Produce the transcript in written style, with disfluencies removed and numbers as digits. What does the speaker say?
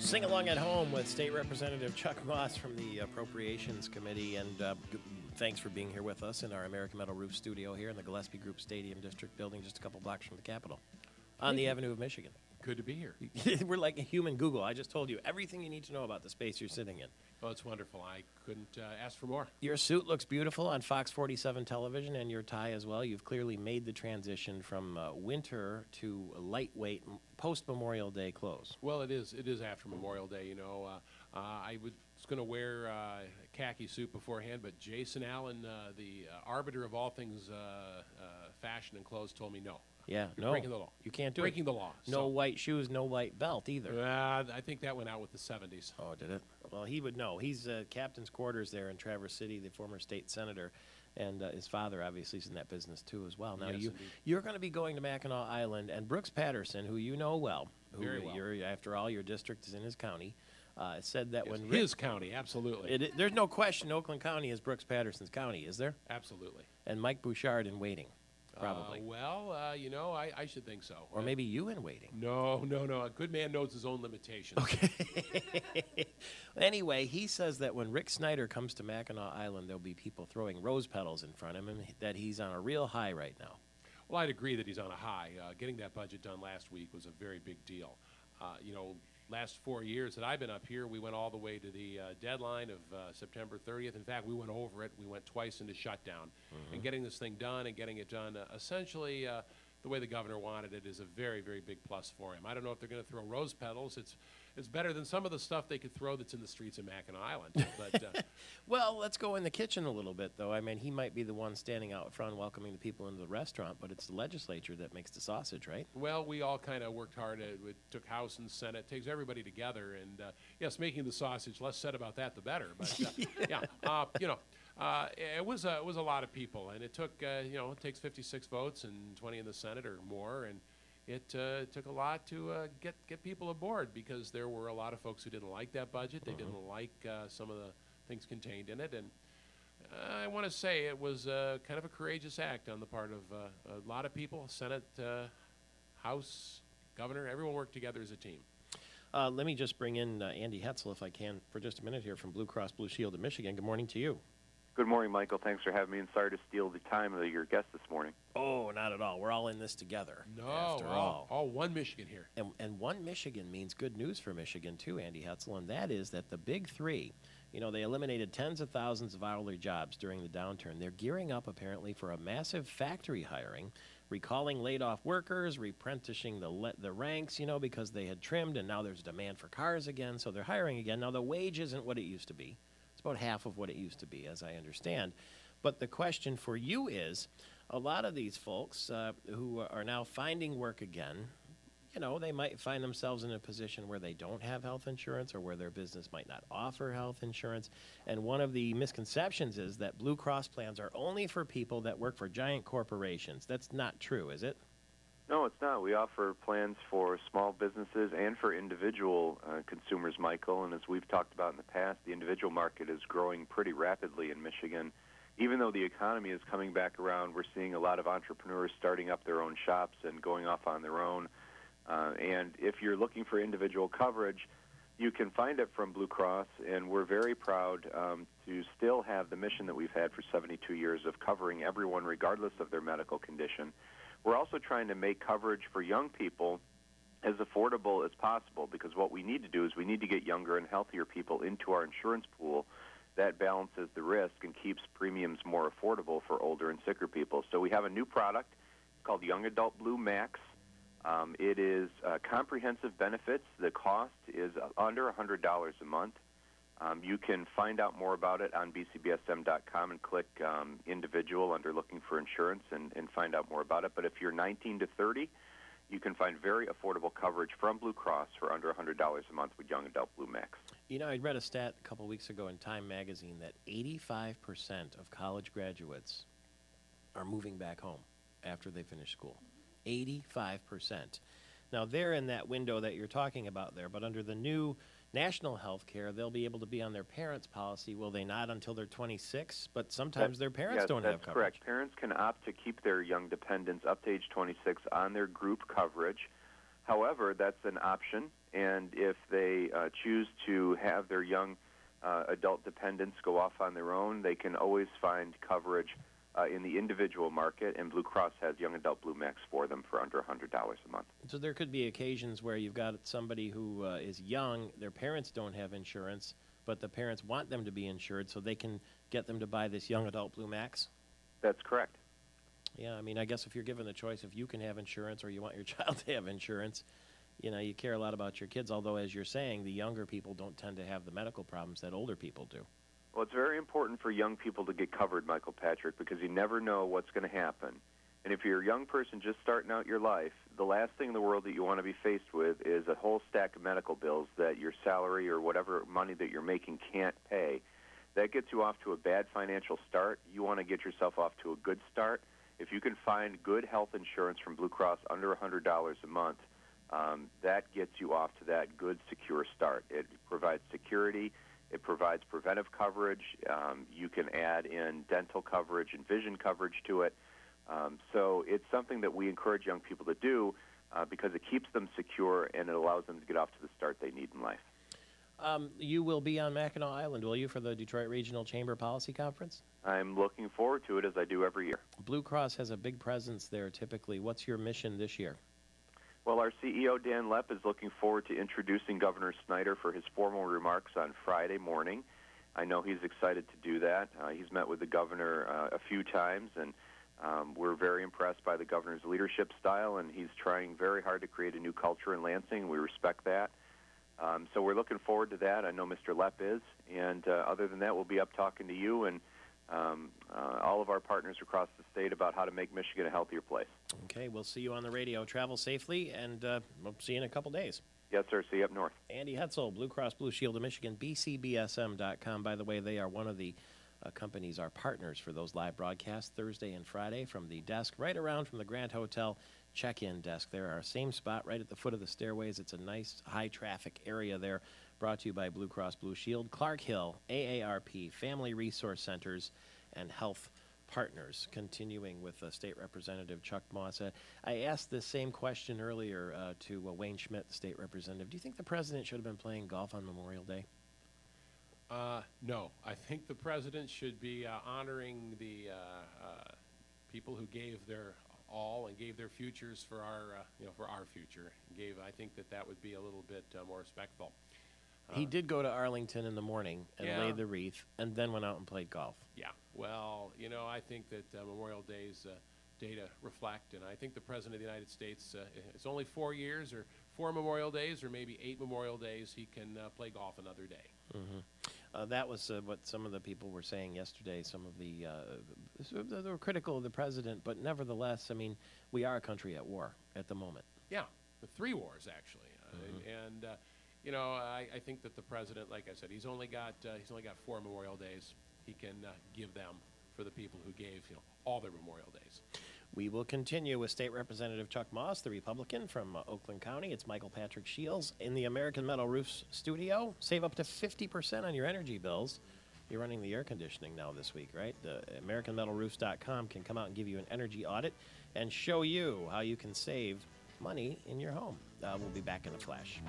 Sing along at home with State Representative Chuck Moss from the Appropriations Committee, and thanks for being here with us in our American Metal Roof studio here in the Gillespie Group Stadium District building, just a couple blocks from the Capitol, on the Avenue of Michigan. Good to be here. We're like a human Google. I just told you everything you need to know about the space you're sitting in. Oh, it's wonderful. I couldn't ask for more. Your suit looks beautiful on Fox 47 television, and your tie as well. You've clearly made the transition from winter to lightweight post-Memorial Day clothes. Well, it is after Memorial Day, you know. I was going to wear a khaki suit beforehand, but Jason Allen, the arbiter of all things fashion and clothes, told me no. Yeah, You're no. breaking the law. You can't do breaking it. the law. No white shoes, no white belt either. I think that went out with the 70s. Oh, did it? Well, he would know. He's captain's quarters there in Traverse City, the former state senator, and his father obviously is in that business too as well. Now, Yes, you're going to be going to Mackinac Island, and Brooks Patterson, who you know well, Very well. After all, your district is in his county, said that when his county, absolutely. There's no question Oakland County is Brooks Patterson's county, is there? Absolutely. And Mike Bouchard in waiting. Probably. You know, I should think so. Or maybe you in waiting. No. A good man knows his own limitations. Okay. Anyway, he says that when Rick Snyder comes to Mackinac Island, there'll be people throwing rose petals in front of him, and that he's on a real high right now. Well, I'd agree that he's on a high. Getting that budget done last week was a very big deal. You know, last 4 years that I've been up here, we went all the way to the deadline of September 30th. In fact, we went over it. We went twice into shutdown. And getting this thing done and getting it done essentially the way the governor wanted it is a very, very big plus for him. I don't know if they're going to throw rose petals. It's better than some of the stuff they could throw that's in the streets of Mackinac Island. But well, let's go in the kitchen a little bit, though. I mean, he might be the one standing out front welcoming the people into the restaurant, but it's the legislature that makes the sausage, right? Well, we all kind of worked hard. It took House and Senate. It takes everybody together. And, yes, making the sausage, less said about that, the better. But, you know, it was a lot of people. And it took, it takes 56 votes and 20 in the Senate or more. And it took a lot to get people aboard because there were a lot of folks who didn't like that budget. They didn't like some of the things contained in it. And I want to say it was kind of a courageous act on the part of a lot of people, Senate, House, Governor. Everyone worked together as a team. Let me just bring in Andy Hetzel, if I can, for just a minute here from Blue Cross Blue Shield of Michigan. Good morning to you. Good morning, Michael. Thanks for having me, and sorry to steal the time of your guest this morning. Oh, not at all. We're all in this together. No, after all. one Michigan here. And one Michigan means good news for Michigan, too, Andy Hetzel, and that is that the big three, you know, they eliminated tens of thousands of hourly jobs during the downturn. They're gearing up, apparently, for a massive factory hiring, recalling laid-off workers, replenishing the ranks, you know, because they had trimmed, and now there's demand for cars again, so they're hiring again. Now, the wage isn't what it used to be. It's about half of what it used to be, as I understand. But the question for you is, a lot of these folks who are now finding work again, you know, they might find themselves in a position where they don't have health insurance or where their business might not offer health insurance. And one of the misconceptions is that Blue Cross plans are only for people that work for giant corporations. That's not true, is it? No, it's not. We offer plans for small businesses and for individual consumers, Michael. And as we've talked about in the past, the individual market is growing pretty rapidly in Michigan. Even though the economy is coming back around, we're seeing a lot of entrepreneurs starting up their own shops and going off on their own. And if you're looking for individual coverage, you can find it from Blue Cross, and we're very proud to still have the mission that we've had for 72 years of covering everyone regardless of their medical condition. We're also trying to make coverage for young people as affordable as possible, because what we need to do is we need to get younger and healthier people into our insurance pool. That balances the risk and keeps premiums more affordable for older and sicker people. So we have a new product called Young Adult Blue Max. It is comprehensive benefits. The cost is under $100 a month. You can find out more about it on bcbsm.com and click individual under looking for insurance and find out more about it. But if you're 19 to 30, you can find very affordable coverage from Blue Cross for under $100 a month with Young Adult Blue Max. You know, I read a stat a couple weeks ago in Time magazine that 85% of college graduates are moving back home after they finish school. 85%. Now, they're in that window that you're talking about there, but under the new national health care, they'll be able to be on their parents' policy, will they not, until they're 26? But sometimes their parents don't have coverage. That's correct. Parents can opt to keep their young dependents up to age 26 on their group coverage. However, that's an option, and if they choose to have their young adult dependents go off on their own, they can always find coverage in the individual market, and Blue Cross has Young Adult Blue Max for them for under $100 a month. So there could be occasions where you've got somebody who is young, their parents don't have insurance, but the parents want them to be insured, so they can get them to buy this Young Adult Blue Max? That's correct. Yeah, I mean, I guess if you're given the choice, if you can have insurance or you want your child to have insurance, you know, you care a lot about your kids, although, as you're saying, the younger people don't tend to have the medical problems that older people do. Well, it's very important for young people to get covered, Michael Patrick, because you never know what's going to happen. And if you're a young person just starting out your life, the last thing in the world that you want to be faced with is a whole stack of medical bills that your salary or whatever money that you're making can't pay. That gets you off to a bad financial start. You want to get yourself off to a good start. If you can find good health insurance from Blue Cross under $100 a month, that gets you off to that good, secure start. It provides security. It provides preventive coverage. You can add in dental coverage and vision coverage to it. So it's something that we encourage young people to do because it keeps them secure and it allows them to get off to the start they need in life. You will be on Mackinac Island, will you, for the Detroit Regional Chamber Policy Conference? I'm looking forward to it, as I do every year. Blue Cross has a big presence there typically. What's your mission this year? Well, our CEO, Dan Lepp, is looking forward to introducing Governor Snyder for his formal remarks on Friday morning. I know he's excited to do that. He's met with the governor a few times, and we're very impressed by the governor's leadership style, and he's trying very hard to create a new culture in Lansing, and we respect that. So we're looking forward to that. I know Mr. Lepp is, and other than that, we'll be up talking to you and all of our partners across the state about how to make Michigan a healthier place. Okay, we'll see you on the radio. Travel safely, and we'll see you in a couple days. Yes, sir. See you up north. Andy Hetzel, Blue Cross Blue Shield of Michigan, bcbsm.com. By the way, they are one of the companies, our partners for those live broadcasts Thursday and Friday from the desk right around from the Grand Hotel check-in desk. There, our same spot right at the foot of the stairways. It's a nice high-traffic area there. Brought to you by Blue Cross Blue Shield, Clark Hill, AARP, Family Resource Centers, and Health Partners. Continuing with State Representative Chuck Moss. I asked the same question earlier to Wayne Schmidt, the state representative. Do you think the president should have been playing golf on Memorial Day? No. I think the president should be honoring the people who gave their all and gave their futures for our future. I think that would be a little bit more respectful. He did go to Arlington in the morning and Yeah. laid the wreath, and then went out and played golf. Yeah. Well, I think that Memorial Day's data reflect, and I think the President of the United States, it's only 4 years or 4 Memorial Days or maybe 8 Memorial Days, he can play golf another day. Mm-hmm. That was what some of the people were saying yesterday. Some of they were critical of the president, but nevertheless, I mean, we are a country at war at the moment. Yeah, the 3 wars actually, and I think that the president, like I said, he's only got 4 Memorial Days. He can give them for the people who gave all their Memorial Days. We will continue with State Representative Chuck Moss, the Republican from Oakland County. It's Michael Patrick Shields in the American Metal Roofs studio. Save up to 50% on your energy bills. You're running the air conditioning now this week, right? The AmericanMetalRoofs.com can come out and give you an energy audit and show you how you can save money in your home. We'll be back in a flash.